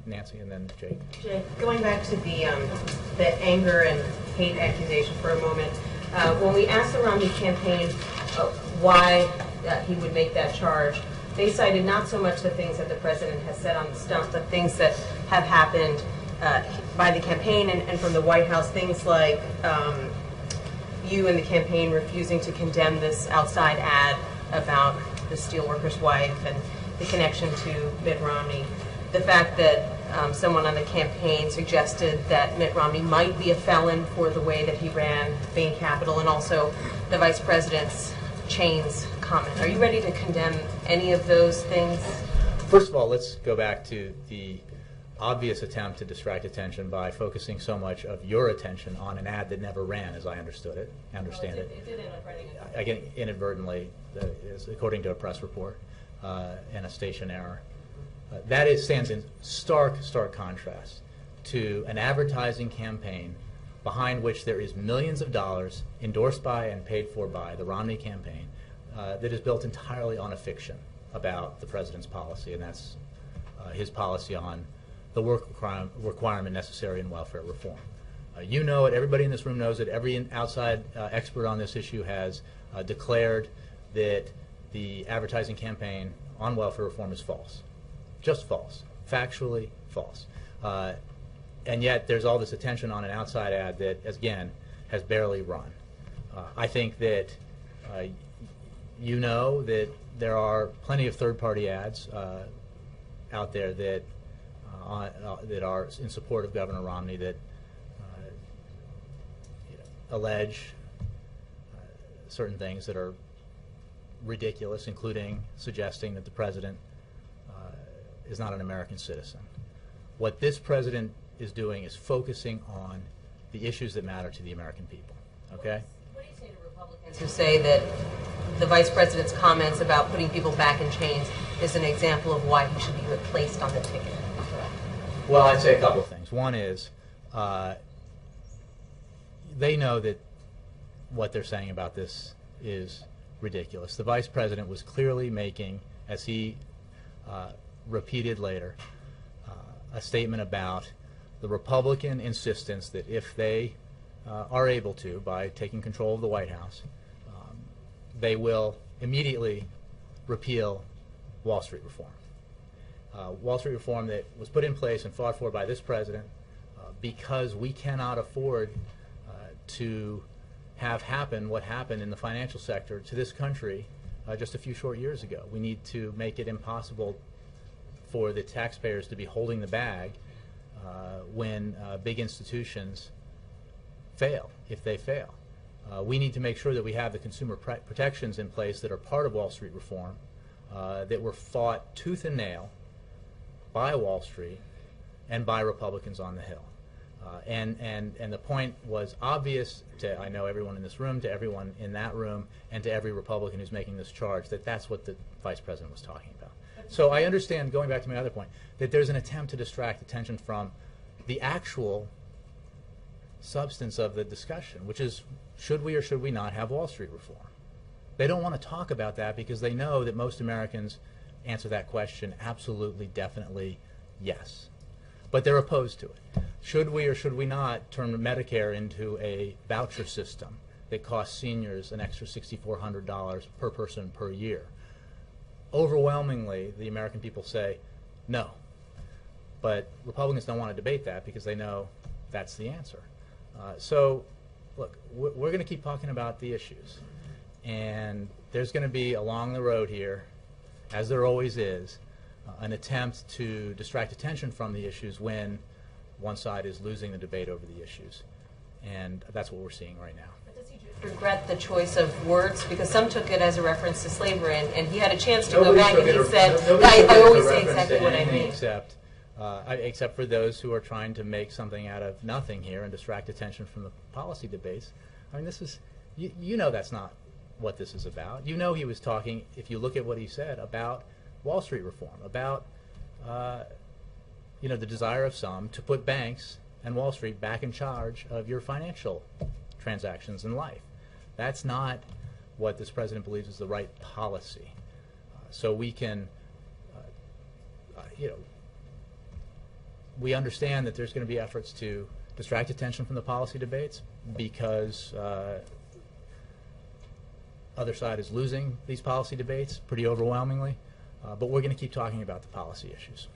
Nancy, and then Jake. Jake, going back to the anger and hate accusation for a moment, when we asked the Romney campaign why he would make that charge, they cited not so much the things that the president has said on the stump, but things that have happened by the campaign and from the White House, things like you and the campaign refusing to condemn this outside ad about the steelworker's wife and the connection to Mitt Romney. The fact that someone on the campaign suggested that Mitt Romney might be a felon for the way that he ran Bain Capital, and also the vice president's Chains comment. Are you ready to condemn any of those things? First of all, let's go back to the obvious attempt to distract attention by focusing so much of your attention on an ad that never ran, as I understood it. It did end up running. Again, inadvertently, according to a press report and a station error. That stands in stark contrast to an advertising campaign behind which there is millions of dollars endorsed by and paid for by the Romney campaign that is built entirely on a fiction about the president's policy, and that's his policy on the work requirement necessary in welfare reform. You know it, everybody in this room knows it, every outside expert on this issue has declared that the advertising campaign on welfare reform is false. Just false, factually false. And yet there's all this attention on an outside ad that, again, has barely run. I think that you know that there are plenty of third-party ads out there that are in support of Governor Romney that allege certain things that are ridiculous, including suggesting that the president is not an American citizen. What this president is doing is focusing on the issues that matter to the American people. Okay? What do you say to Republicans who say that the vice president's comments about putting people back in chains is an example of why he should be replaced on the ticket? Well, I'd say a couple of things. One is they know that what they're saying about this is ridiculous. The vice president was clearly making, as he repeated later, a statement about the Republican insistence that if they are able to, by taking control of the White House, they will immediately repeal Wall Street reform. Wall Street reform that was put in place and fought for by this president because we cannot afford to have happen what happened in the financial sector to this country just a few short years ago. We need to make it impossible for the taxpayers to be holding the bag when big institutions fail, if they fail. We need to make sure that we have the consumer protections in place that are part of Wall Street reform that were fought tooth and nail by Wall Street and by Republicans on the Hill. And the point was obvious to, I know, everyone in this room, to everyone in that room, and to every Republican who's making this charge, that that's what the vice president was talking about. So I understand, going back to my other point, that there's an attempt to distract attention from the actual substance of the discussion, which is, should we or should we not have Wall Street reform? They don't want to talk about that because they know that most Americans answer that question absolutely, definitely, yes. But they're opposed to it. Should we or should we not turn Medicare into a voucher system that costs seniors an extra $6,400 per person per year? Overwhelmingly, the American people say no. But Republicans don't want to debate that because they know that's the answer. So, look, we're going to keep talking about the issues. And there's going to be, along the road here, as there always is, an attempt to distract attention from the issues when one side is losing the debate over the issues. And that's what we're seeing right now. But does he regret the choice of words? Because some took it as a reference to slavery, and he had a chance to go back and he said, I always say exactly what I mean. Except for those who are trying to make something out of nothing here and distract attention from the policy debates. I mean, this is, you know that's not what this is about. You know he was talking, if you look at what he said, about Wall Street reform, about the desire of some to put banks and Wall Street back in charge of your financial transactions in life. That's not what this president believes is the right policy. So we can, we understand that there's going to be efforts to distract attention from the policy debates because other side is losing these policy debates pretty overwhelmingly, but we're going to keep talking about the policy issues.